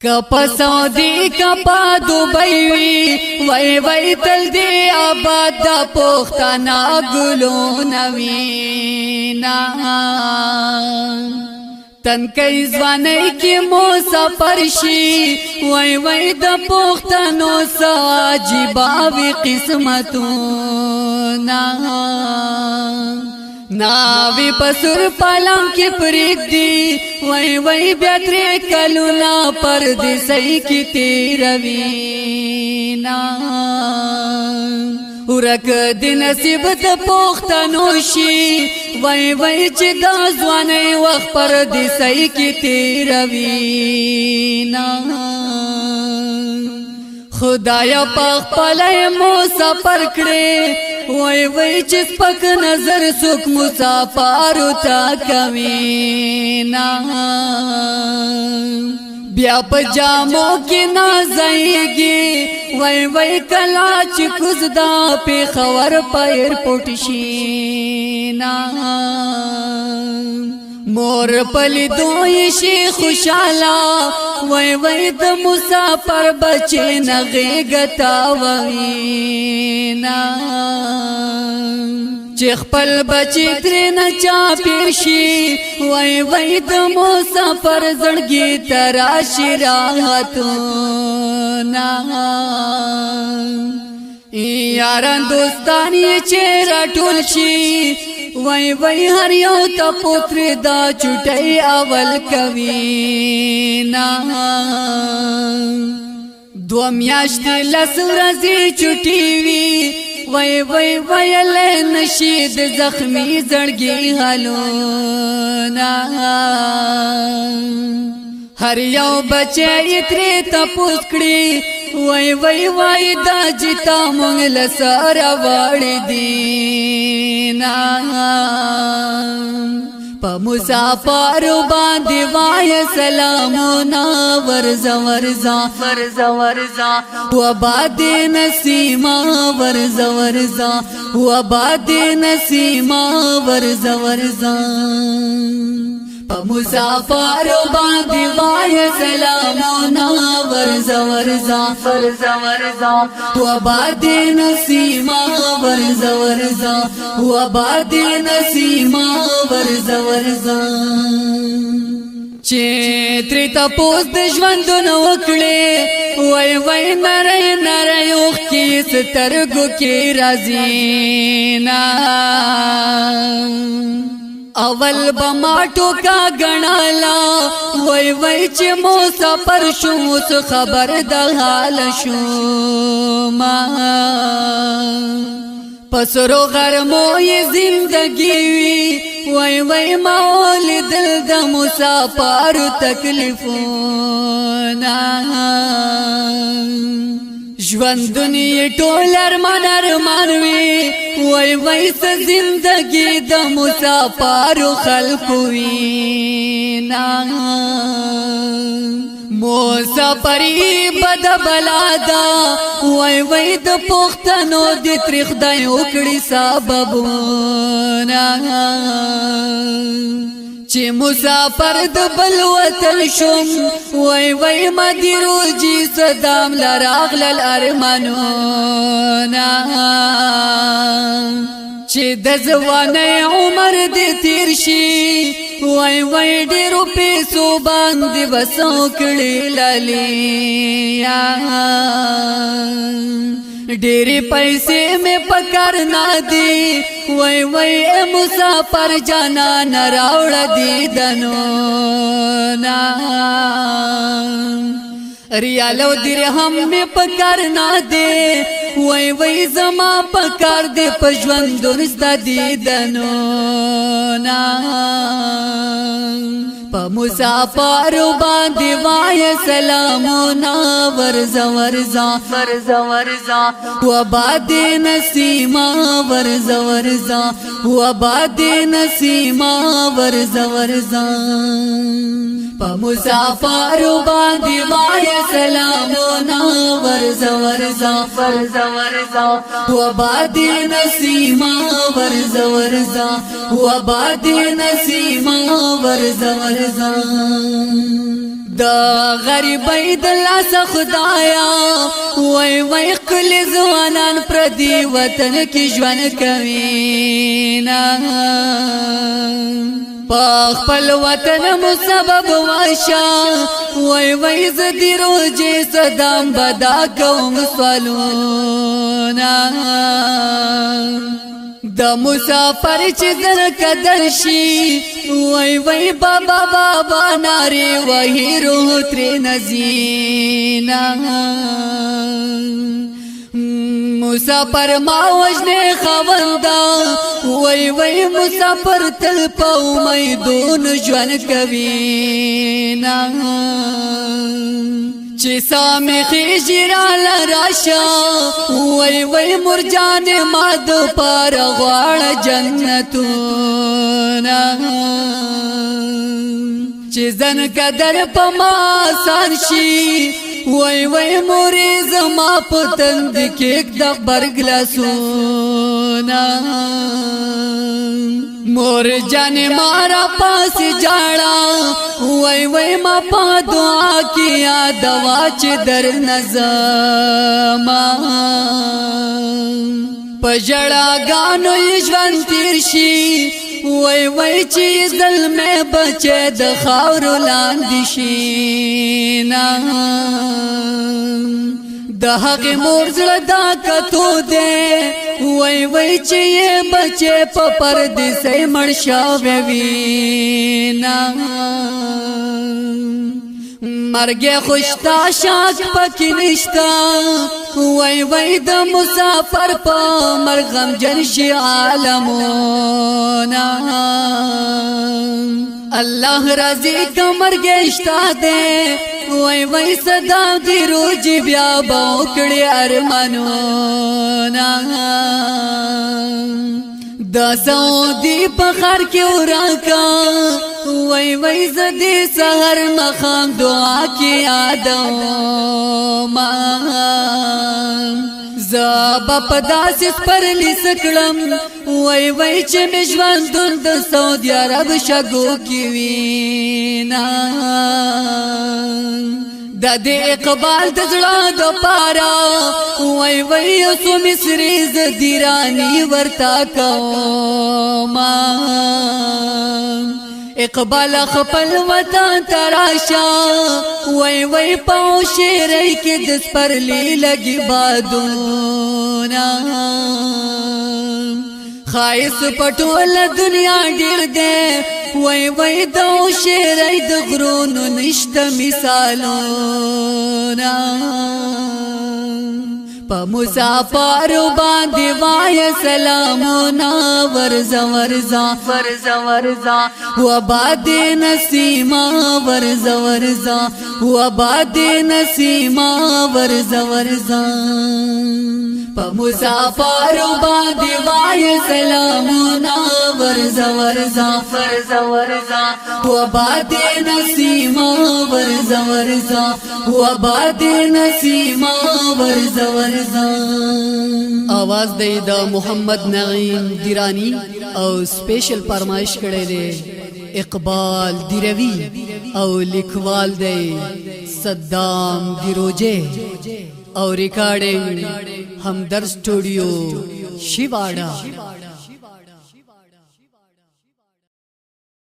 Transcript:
کپا سعودی کپا دبئی وی وی وی تل دی آباد دا پختانا گلو نوینا تن کئی زوانی کی موسا پرشی وی وی دا پختانو سا جباوی قسمتونا ناوی پسر پالم کی پریک دی وی وی بیتری کلونا پردیسی کی تیروینا ورک دی نصیب دا پختانوشی وی وی چی دا زوانی وقت پردیسی کی تیروینا خدایا پاک پلای موسا پر کڑے وی وی چی سپک نظر سک موسا پارو تا کوینا بیا پا جامو کی نازائیگی وی وی کلا چی کزدا پی خور پا ایرپورٹ شینا مور پلی دوی شی خوشالا وی وی د مسافر بچے نغیگتا وینا چی خپل بچی ترین چاپیر شی وی وی د مسافر زنگی تراشی راحتونا یاران دوستانی چیرا ټول شي وی وی هر یو تا پوتر دا چوٹی اول کوینا دو میاشت لس ورځې چوٹی وی وی وی ویل نشید زخمی زړګي حالونا هر یو بچی تری تپوس کړي وی وی وی دا جتا مونږ لسره واړې دینا په مسافر باندې وای سلامونه ورزا ورزا ورزا ورزا و باد نسیما ورزا ورزا و باد نسیما ورزا ورزا مسافر باندې وای سلامونه ورزا ورزا ورزا ورزا و باد نسیما ورزا ورزا و باد نسیما ورزا ورزا چې تری تاسو د ژوندونه وکړي وای وای نری نری اوخ کی سترګو کې رازینا اول بماټو کا غنالا وای وای چې موسا پر شو خبر د حال شو ما پسرو غرمو یہ زندگی وی وای وای مول دل د مسافر تکلیفونا ژوند دنیا ټول ارمان ارمان وی وای وای س زندگی د مسافر خلق وینا مسافری بد بلادا وای وای د پختنو د تاریخ د وکړي سببونه چې مسافر د بل وطن شوم وای وای مدیرو جی صدام لراغل الارمانونا چې د ځواني عمر دې تیر شي وای وای ډېرو پیسو باندې وسو کړي لالیا ډېرې پیسې مې پکار نه دي وای وای مسافر جانا نه راوړ دي دنو نا ریالو درهم می پکار نه دی وای وای زما پکار دی پژوند درست دی دنو نا په مسافر باندې وای سلامونه ورزا ورزا ورزا ورزا و باد نسیما ورزا ورزا و باد نسیما ورزا ورزا په مسافر باندې وای سلامونه ورزا ورزا ورزا ورزا و باد نسیما ورزا ورزا و باد نسیما ورزا ورزا دا غریبی دلاس خدایا وای وای کل زوانان پردی وطن کی ژوند کوینا پاک پل وطن مسبب واشا وای وای زدی روجی صدام بدا کوم سوالونا د مسافر چې در قدر شي وای وای بابا بابا ناری وای روح تر نزینا مسافر ما وجنه خوندا وای وای مسافر تل په امیدون ژوند کوي نا چې سامي خجرا لراشا وای وای مرجان ما د پر غواړ جنتونه چې زن قدر په ما سان شي وای وای مورې زما پتند کې د برګلاسونا مور جان مارا پاس جاړه وای وای ما په دعا کې یاد واچ در نظما پجړا غانو ژوند تیر شي وای وای چې ظلم بچه د خاور لاندې شي نا د هغه مور زړه دا کتو دے وای وای چې بچه په پردیسه مړ شاوې وینا مرګ خوشتا شاک پکې نشتا وای وای د مسافر په مرغم جنشي عالمونا الله راضي کمر گشتا دے وای وای صدا دی روج بیا باوکړي ارمانونا د سعودي په خر کې وراکا وای وای زدي سحر مخام دعا کې یادو ما زبا پداس پر لسکلم وای وای چې مژوند د سعودي عرب شګو کې وینا د دې اقبال د زړه د پارا وای وای سو مصری ز دیرانی ورتا کوما اقبال خپل وطن تراشا وای وای پاو شیرای کې د سپرلی لګي بادونا خایس پټول دنیا ډیر دے وای وای دو شیرای د غرونو نشته مثالونا په مسافر باندې وای سلامونه ورزا ورزا ورزا ورزا و باد نسیما ورزا ورزا و باد نسیما ورزا ورزا په مسافر باندې وای سلامونه ورزا ورزا ورزا ورزا و باد نسیما ورزا ورزا و باد نسیما ورزا ورزا आवाज دی د محمد نعیم دیرانی او سپیشل فرمایش کړی دی اقبال دیروی او لیکوال دی صدام دیروجه او ریکارډینګ همدرد سټوډیو شیواڑا